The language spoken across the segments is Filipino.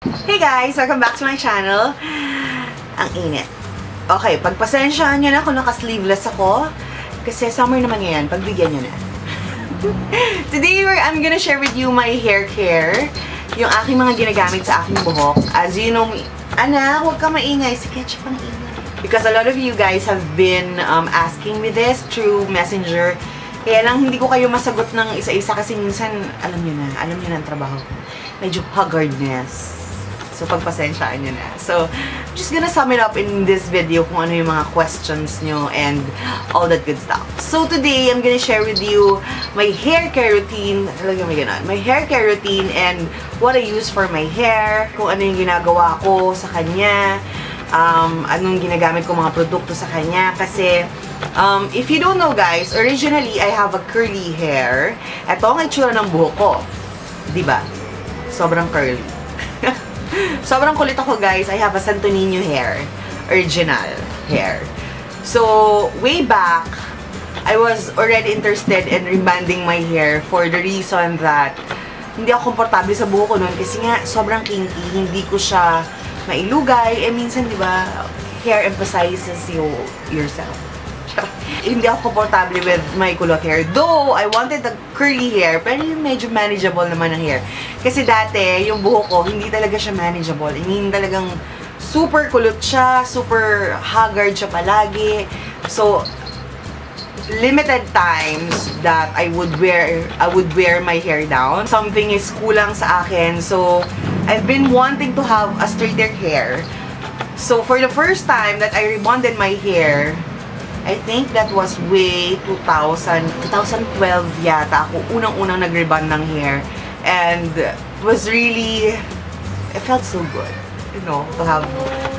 Hey guys! Welcome back to my channel. Ang init. Okay, pagpasensyaan nyo na kung naka-sleeveless ako. Kasi summer naman ngayon, pagbigyan nyo na. Today, I'm gonna share with you my hair care. Yung aking mga ginagamit sa aking buhok. As you know, anak, huwag ka maingay. Sige, siya pang ingay. Because a lot of you guys have been asking me this through Messenger. Kaya lang, hindi ko kayo masagot ng isa-isa kasi minsan, alam nyo na ang trabaho. Medyo haggardness. So, pagpasensyaan nyo na. So, I'm just gonna sum it up in this video kung ano yung mga questions nyo and all that good stuff. So, today, I'm gonna share with you my hair care routine. Talagang may ganun. My hair care routine and what I use for my hair. Kung ano yung ginagawa ko sa kanya. Anong ginagamit ko mga produkto sa kanya. Kasi, if you don't know guys, originally, I have a curly hair. Ito ang itsura ng buhok ko. Diba? Sobrang curly. Sobrang kulit ako guys. I have a Santo Niño hair. Original hair. So, way back, I was already interested in rebanding my hair for the reason that hindi ako komportable sa buhok ko noon kasi nga sobrang kinky. Hindi ko siya mailugay. Eh, minsan, di ba, hair emphasizes yourself. Hindi ako komportable with my kulot hair. Though, I wanted the curly hair, pero yung medyo manageable naman ang hair. Kasi dati, yung buhok ko, hindi talaga siya manageable. I mean, talagang super kulot siya, super haggard siya palagi. So, limited times that I would wear my hair down. Something is kulang sa akin. So, I've been wanting to have a straighter hair. So, for the first time that I rebonded my hair, I think that was way 2012 yata ako unang-unang nag-rebond ng hair. And it was really, it felt so good, you know, to have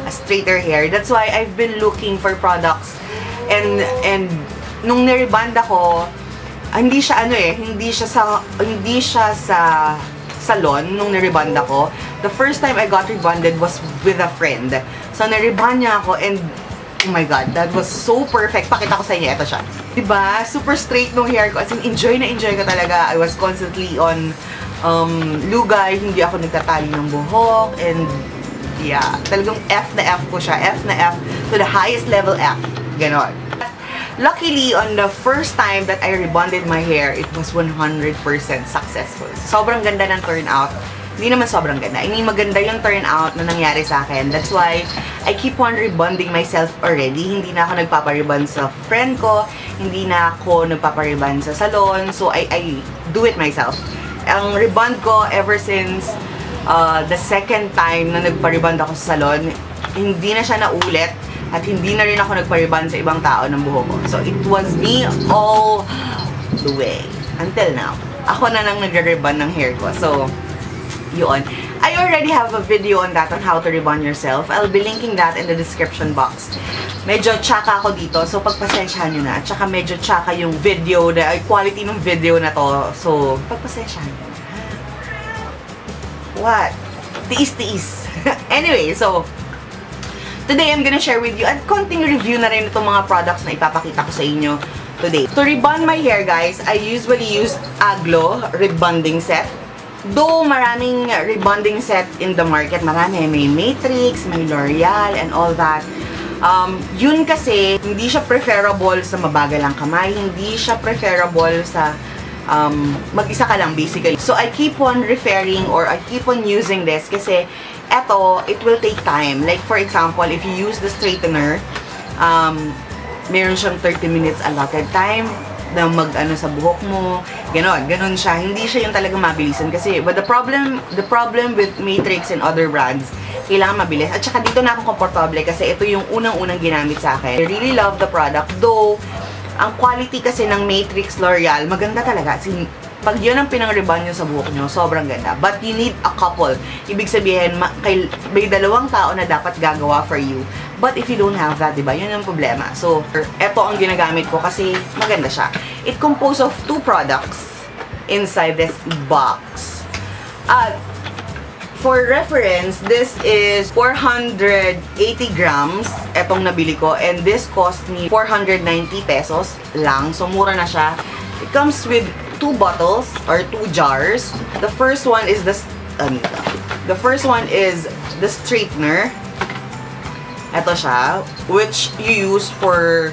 a straighter hair. That's why I've been looking for products. And nung nirebond ako, hindi siya sa salon nung nirebond ako. The first time I got rebonded was with a friend. So nirebond niya ako and oh my God, that was so perfect. Pakita ko sa inyo, ito siya. Diba? Super straight nung hair ko. As in, enjoy ko talaga. I was constantly on lugay. Hindi ako nagtatali ng buhok. And yeah, talagang F na F ko siya. F na F to the highest level F. Ganon. Luckily, on the first time that I rebonded my hair, it was 100% successful. Sobrang ganda ng turnout. Hindi naman sobrang ganda. I mean, maganda yung turnout na nangyari sa akin. That's why I keep on rebonding myself already. Hindi na ako nagpaparebond sa friend ko. Hindi na ako nagpaparebond sa salon. So, I do it myself. Ang rebond ko ever since the second time na nagparebond ako sa salon, hindi na siya naulit. At hindi na rin ako nagparebond sa ibang tao ng buhok ko. So, it was me all the way. Until now. Ako na lang nagre-rebond ng hair ko. So, yun. I already have a video on that, on how to rebond yourself. I'll be linking that in the description box. Medyo tsaka ako dito, so pagpasensyahan nyo na. At saka medyo tsaka yung video, quality ng video na to. So, pagpasensyahan nyo na. What? Tiis-tiis. Anyway, so, today I'm gonna share with you at konting review na rin itong mga products na ipapakita ko sa inyo today. To rebond my hair, guys, I usually use Aglo rebonding set. Though maraming rebonding set in the market, marami. May Matrix, may L'Oreal, and all that. Yun kasi, hindi siya preferable sa mabagal ang kamay. Hindi siya preferable sa mag-isa ka lang, basically. So, I keep on referring or I keep on using this kasi eto, it will take time. Like, for example, if you use the straightener, meron siyang 30 minutes allotted time na mag-ano sa buhok mo. Ganon siya. Hindi siya yung talagang mabilisan kasi, but the problem with Matrix and other brands, kailangan mabilis. At saka dito na ako komportable kasi ito yung unang-unang ginamit sa akin. I really love the product. Though, ang quality kasi ng Matrix L'Oreal, maganda talaga. Pag yun ang pinang-rebond nyo sa buhok nyo, sobrang ganda. But you need a couple. Ibig sabihin, may dalawang tao na dapat gagawa for you. But if you don't have that, diba? Yun ang problema. So, eto ang ginagamit ko kasi maganda siya. It composed of 2 products inside this box. For reference, this is 480 grams. Etong nabili ko. And this cost me 490 pesos lang. So, mura na siya. It comes with 2 bottles or 2 jars. The first one is the Anita. The first one is the straightener. Ito siya, which you use for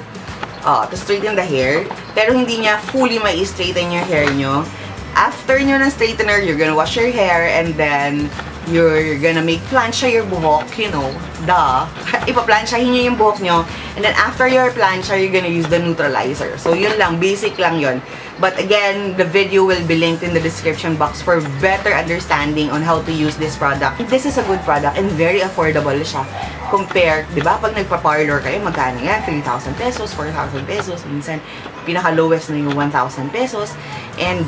to straighten the hair. Pero hindi niya fully mai-straighten your hair nyo. After nyo ng straightener, you're gonna wash your hair and then you're gonna make plancha your buhok, you know, duh. Ipa-planchahin nyo yung buhok nyo. And then after your plancha, you're gonna use the neutralizer. So yun lang, basic lang yun. But again, the video will be linked in the description box for better understanding on how to use this product. This is a good product and very affordable siya. Compare, di ba? Pag nagpa-parlor kayo, magkano yan? 3,000 pesos, 4,000 pesos. Minsan, pinaka-lowest na yung 1,000 pesos. And,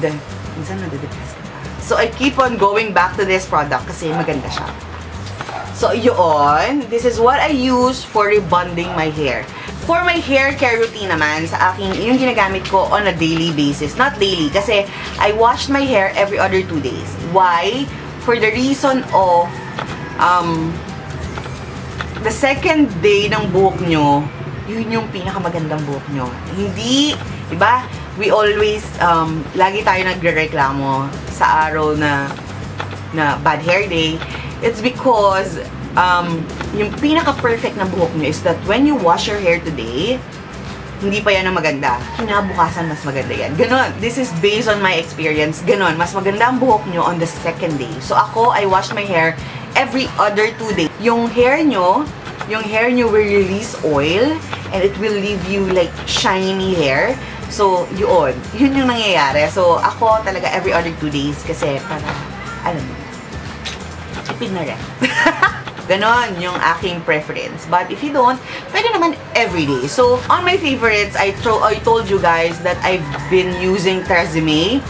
minsan nadidepress ka pa. So, I keep on going back to this product kasi maganda siya. So, yun. This is what I use for rebonding my hair. For my hair care routine naman, sa aking, yung ginagamit ko on a daily basis. Not daily, kasi I wash my hair every other 2 days. Why? For the reason of, the second day ng buhok nyo, yun yung pinakamagandang buhok nyo. Hindi, diba? We always, lagi tayo nagre-reklamo sa araw na bad hair day. It's because, yung pinaka-perfect na buhok nyo is that when you wash your hair today, hindi pa yan ang maganda. Kinabukasan, mas maganda yan. Ganon. This is based on my experience. Ganon. Mas maganda ang buhok nyo on the second day. So, ako, I wash my hair every other 2 days. Yung hair nyo will release oil and it will leave you like shiny hair. So, yun yung nangyayari. So, ako talaga every other 2 days kasi para, alam mo, tipid na rin. Ganon yung aking preference. But if you don't, pwede naman everyday. So, on my favorites, I told you guys that I've been using Tresemme.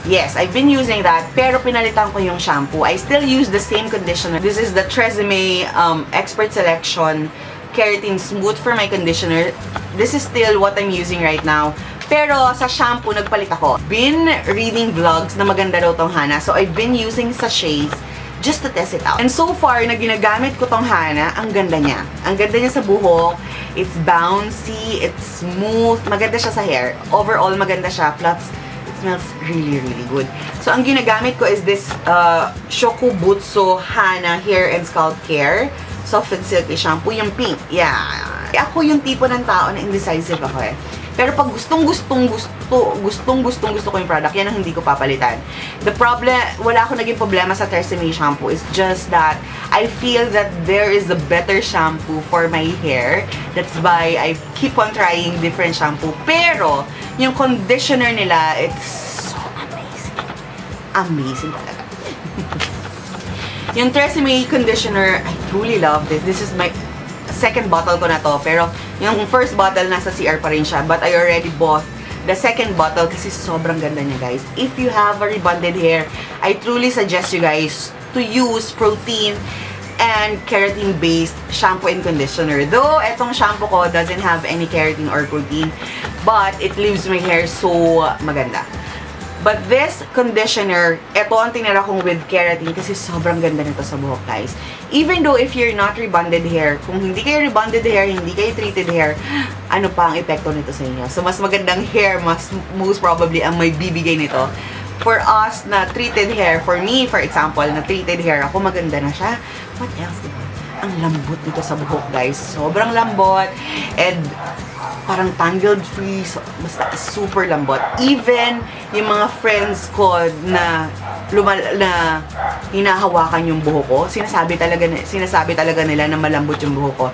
Yes, I've been using that, pero pinalitan ko yung shampoo. I still use the same conditioner. This is the Tresemme Expert Selection Keratin Smooth for my conditioner. This is still what I'm using right now. Pero sa shampoo, nagpalit ako. Been reading vlogs na maganda daw tong Hana. So, I've been using sachets just to test it out. And so far, na ginagamit ko tong Hana, ang ganda niya. Ang ganda niya sa buhok. It's bouncy, it's smooth. Maganda siya sa hair. Overall, maganda siya. Plus, it smells really, really good. So, ang ginagamit ko is this Shokubutsu Hana Hair and Scalp Care Soft and Silky Shampoo. Yung pink. Yeah. Ako yung tipo ng tao na indecisive ako eh. Pero pag gustong-gusto ko yung product, yan ang hindi ko papalitan. The problem, wala akong naging problema sa Tresemme shampoo. It's just that I feel that there is a better shampoo for my hair. That's why I keep on trying different shampoo. Pero, yung conditioner nila, it's so amazing. Amazing talaga. Yung Tresemme conditioner, I truly love this. This is my second bottle ko na to. Pero, yung first bottle nasa CR pa rin siya. But I already bought the second bottle kasi sobrang ganda niya, guys. If you have a rebonded hair, I truly suggest you guys to use protein and keratin-based shampoo and conditioner. Though, etong shampoo ko doesn't have any keratin or protein, but it leaves my hair so maganda. But this conditioner, ito ang tinira kong with keratin kasi sobrang ganda nito sa buhok, guys. Even though if you're not rebonded hair, kung hindi kayo rebonded hair, hindi kayo treated hair, ano pa ang epekto nito sa inyo? So, mas magandang hair, most probably ang may bibigay nito. For us na treated hair, for me, for example, na treated hair ako, maganda na siya. What else, diba? Ang lambot nito sa buhok, guys. Sobrang lambot. And parang tangled-free. So, basta super lambot. Even yung mga friends ko na hinahawakan yung buhok ko, sinasabi talaga nila na malambot yung buhok ko.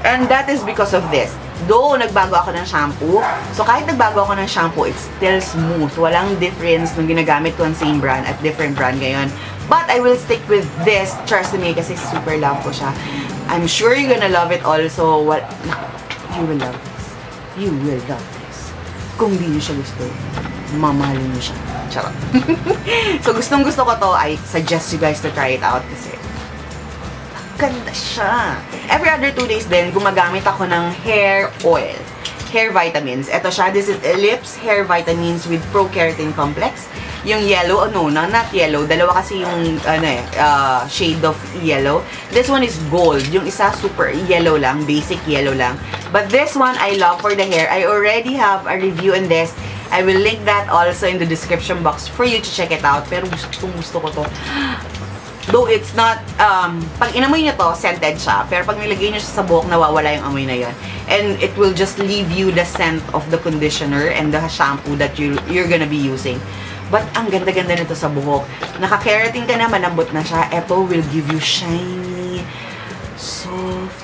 And that is because of this. Though, nagbago ako ng shampoo. So, kahit nagbago ako ng shampoo, it's still smooth. Walang difference nung ginagamit ko ang same brand at different brand ngayon. But, I will stick with this Tresemme kasi super love ko siya. I'm sure you're gonna love it also. You will love this. You will love this. Kung di nyo siya gusto, mamahalin nyo siya. Charot. So, gustong-gusto ko to. I suggest you guys to try it out kasi ganda siya. Every other 2 days din, gumagamit ako ng hair oil. Hair vitamins. Ito siya. This is Ellipse Hair Vitamins with Pro Keratin Complex. Yung yellow, not yellow. Dalawa kasi yung, shade of yellow. This one is gold. Yung isa, super yellow lang. Basic yellow lang. But this one, I love for the hair. I already have a review on this. I will link that also in the description box for you to check it out. Pero gusto ko to. Though it's not, pag inamoy nyo to, scented siya. Pero pag nilagay nyo siya sa buhok, nawawala yung amoy na yon. And it will just leave you the scent of the conditioner and the shampoo that you're gonna be using. But ang ganda-ganda nito sa buhok. Naka-keratin ka na, malambot na siya. Ito will give you shiny, soft,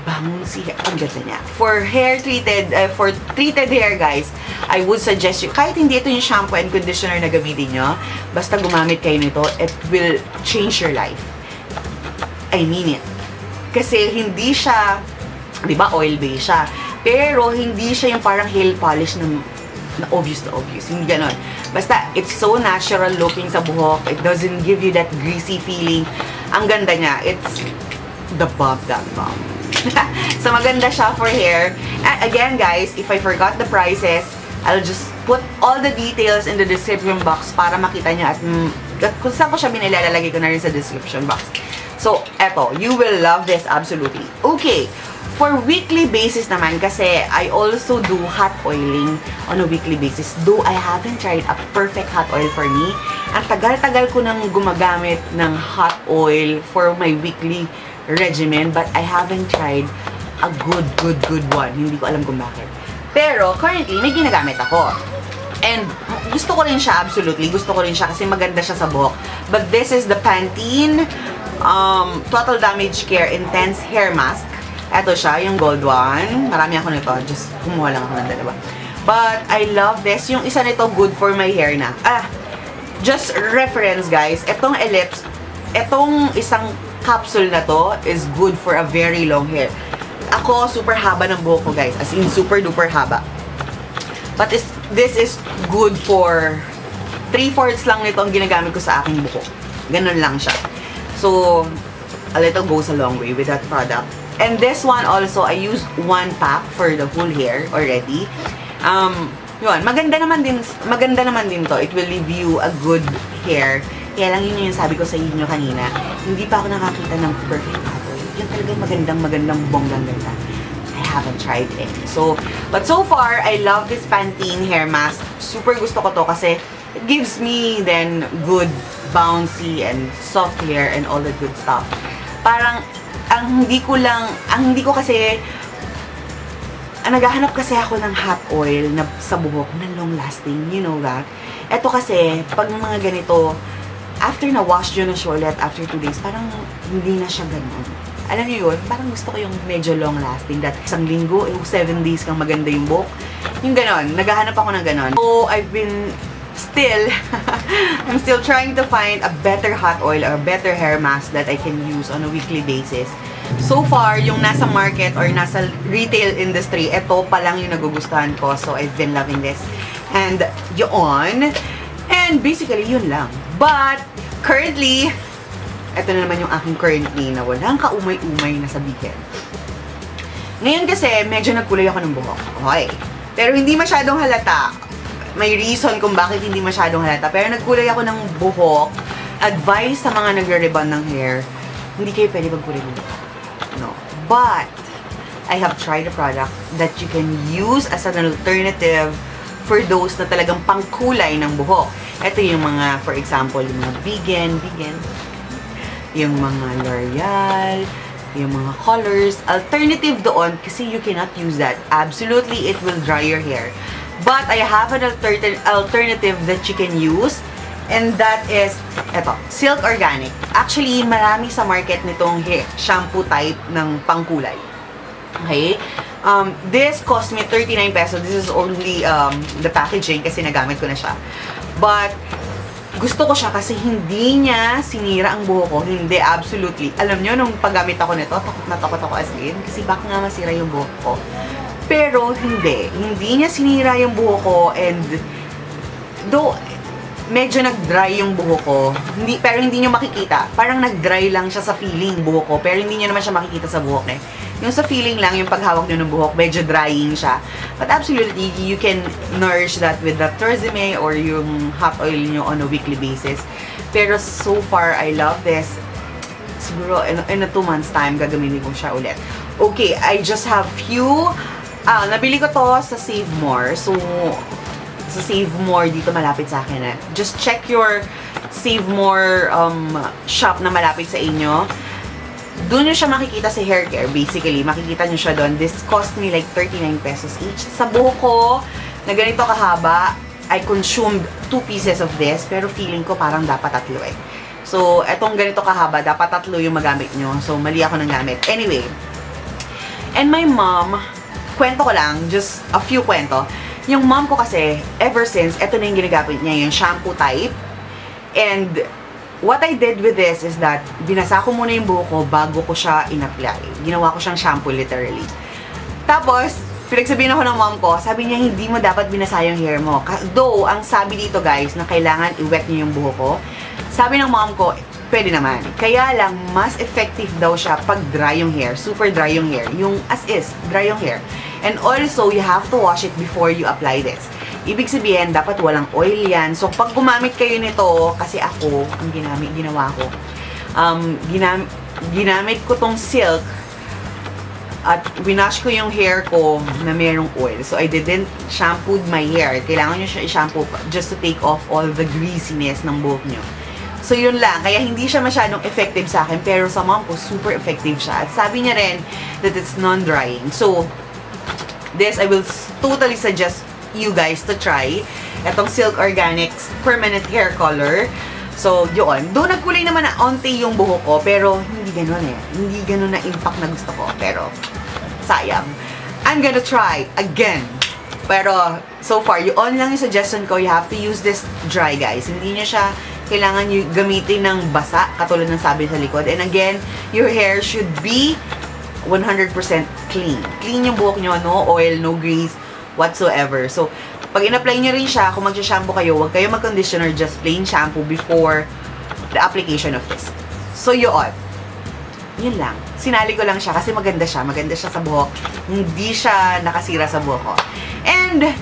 bouncy hair. Ang ganda niya. For hair treated, for treated hair, guys, I would suggest you, kahit hindi ito yung shampoo and conditioner na gamitin nyo, basta gumamit kayo nito, it will change your life. I mean it. Kasi hindi siya, di ba, oil-based siya. Pero hindi siya yung parang hair polish na obvious na obvious. Hindi ganon. Basta, it's so natural looking sa buhok. It doesn't give you that greasy feeling. Ang ganda niya. It's the bomb. So, maganda siya for hair. And again, guys, if I forgot the prices, I'll just put all the details in the description box para makita niya at kung saan ko siya binili, lalagay ko na rin sa description box. So, eto, you will love this absolutely. Okay, for weekly basis naman, kasi I also do hot oiling on a weekly basis. Though I haven't tried a perfect hot oil for me, ang tagal-tagal ko nang gumagamit ng hot oil for my weekly regimen, but I haven't tried a good one. Hindi ko alam kung bakit. Pero, currently, may ginagamit ako. And, gusto ko rin siya, absolutely. Gusto ko rin siya kasi maganda siya sa buhok. But this is the Pantene Total Damage Care Intense Hair Mask. Ito siya, yung gold one. Marami ako nito. Just kumuha lang ako ng dalawa. But, I love this. Yung isa nito, good for my hair na. Just reference, guys. Itong Ellipse, itong isang capsule na to is good for a very long hair. Ako, super haba ng buhok ko, guys. As in, super duper haba. But this is good for 3/4 lang nito ang ginagamit ko sa aking buhok. Ganun lang siya. So, a little goes a long way with that product. And this one also, I use 1 pack for the whole hair already. Yun, maganda naman din to. It will leave you a good hair. Kaya lang yun yung sabi ko sa inyo kanina, hindi pa ako nakakita ng perfect hot oil. Yung talagang magandang bonggang-ganda. I haven't tried it. So, but so far, I love this Pantene hair mask. Super gusto ko to kasi it gives me then good bouncy and soft hair and all the good stuff. Parang, naghahanap kasi ako ng hot oil na sa buhok na long lasting. You know that? Ito kasi, pag mga ganito, after na wash yun na siya ulit, after 2 days, parang hindi na siya ganun. Alam niyo yun? Parang gusto ko yung medyo long lasting. That isang linggo, 7 days kang maganda yung buhok. Yung ganon. Naghahanap ako ng ganon. So, I've been I'm still trying to find a better hot oil or a better hair mask that I can use on a weekly basis. So far, yung nasa market or nasa retail industry, ito pa lang yung nagugustuhan ko. So, I've been loving this. And, yun. And, basically, yun lang. But, currently, ito na naman yung aking currently na walang kaumay-umay na sabihin. Ngayon kasi, medyo nagkulay ako ng buhok. Okay. Pero hindi masyadong halata. May reason kung bakit hindi masyadong halata. Pero nagkulay ako ng buhok. Advice sa mga nagre-rebond ng hair, hindi kayo pwede magkulay ng buhok. No. But, I have tried a product that you can use as an alternative for those na talagang pangkulay ng buhok. Ito yung mga, for example, yung mga vegan, yung mga L'Oreal, yung mga colors. Alternative doon, kasi you cannot use that. Absolutely, it will dry your hair. But I have an alternative that you can use, and that is, eto, Silk Organic. Actually, marami sa market nitong shampoo type ng pangkulay. Okay? This cost me 39 pesos. This is only the packaging kasi nagamit ko na siya. But, gusto ko siya kasi hindi niya sinira ang buhok ko. Hindi, absolutely. Alam nyo, nung paggamit ako nito, takot na takot ako as in. Kasi baka nga masira yung buhok ko. Pero, hindi. Hindi niya sinira yung buhok ko. And, though, medyo nag-dry yung buhok ko. Pero hindi nyo makikita. Parang nag-dry lang siya sa feeling buhok ko. Pero hindi nyo naman siya makikita sa buhok eh. Yung sa feeling lang, yung paghawak nyo ng buhok, medyo drying siya. But absolutely, you can nourish that with the Tresemme or yung hot oil nyo on a weekly basis. Pero so far, I love this. Siguro, in a 2 months time, gagamitin ko siya ulit. Okay, I just have few. Nabili ko to sa Save More. So, sa Save More dito malapit sa akin. Just check your Save More shop na malapit sa inyo. Doon nyo siya makikita sa hair care, basically. Makikita nyo siya doon. This cost me like 39 pesos each. Sa buhok ko, na ganito kahaba, I consumed 2 pieces of this, pero feeling ko parang dapat 3 eh. So, etong ganito kahaba, dapat 3 yung magamit nyo. So, mali ako ng gamit. Anyway, and my mom, kwento ko lang, just a few kwento. Yung mom ko kasi, ever since, eto na yung ginagamit niya, yung shampoo type. And, what I did with this is that, binasa ko muna yung buhok ko bago ko siya in-apply. Ginawa ko siyang shampoo, literally. Tapos, pinagsabihin ako ng mom ko, sabi niya, hindi mo dapat binasa yung hair mo. Though, ang sabi dito guys, na kailangan i-wet niyo yung buhok ko, sabi ng mom ko, pwede naman. Kaya lang, mas effective daw siya pag dry yung hair. Super dry yung hair. Yung as is, dry yung hair. And also, you have to wash it before you apply this. Ibig sabihin, dapat walang oil yan. So, pag gumamit kayo nito, kasi ako, ang ginawa ko, ginamit ko tong silk at winash ko yung hair ko na merong oil. So, I didn't shampoo my hair. Kailangan nyo siya i-shampoo just to take off all the greasiness ng buhok nyo. So, yun lang. Kaya hindi siya masyadong effective sa akin. Pero sa mom ko, super effective siya. At sabi niya rin that it's non-drying. So, this, I will totally suggest you guys to try. Itong Silk Organics Permanent Hair Color. So, yun. Doon nagkulay naman na onti yung buhok ko. Pero, hindi ganun eh. Hindi ganun na impact na gusto ko. Pero, sayang. I'm gonna try again. Pero, so far, yun lang yung suggestion ko. You have to use this dry, guys. Hindi nyo siya kailangan nyo gamitin ng basa, katulad ng sabi sa likod. And again, your hair should be 100% clean. Clean yung buhok nyo, no oil, no grease, whatsoever. So, pag in-apply nyo rin siya, kung mag-shampoo kayo, huwag kayo mag-conditioner, just plain shampoo before the application of this. So, yun. Yun lang. Sinali ko lang siya kasi maganda siya. Maganda siya sa buhok. Hindi siya nakasira sa buhok ko. And,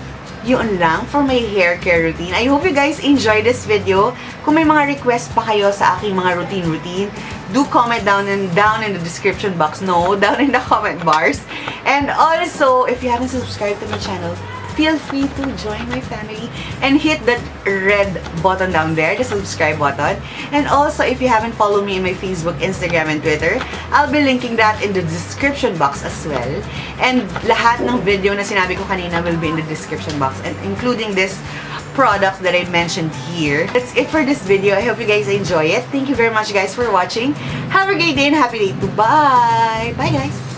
yun lang for my hair care routine. I hope you guys enjoyed this video. Kung may mga request pa kayo sa aking mga routine, do comment down in the description box. No, down in the comment bars. And also, if you haven't subscribed to my channel, feel free to join my family and hit that red button down there, the subscribe button. And also, if you haven't followed me in my Facebook, Instagram, and Twitter, I'll be linking that in the description box as well. And lahat ng video na sinabi ko kanina will be in the description box, and including this products that I mentioned here. That's it for this video. I hope you guys enjoy it. Thank you very much guys for watching. Have a great day and happy day. Bye! Bye guys!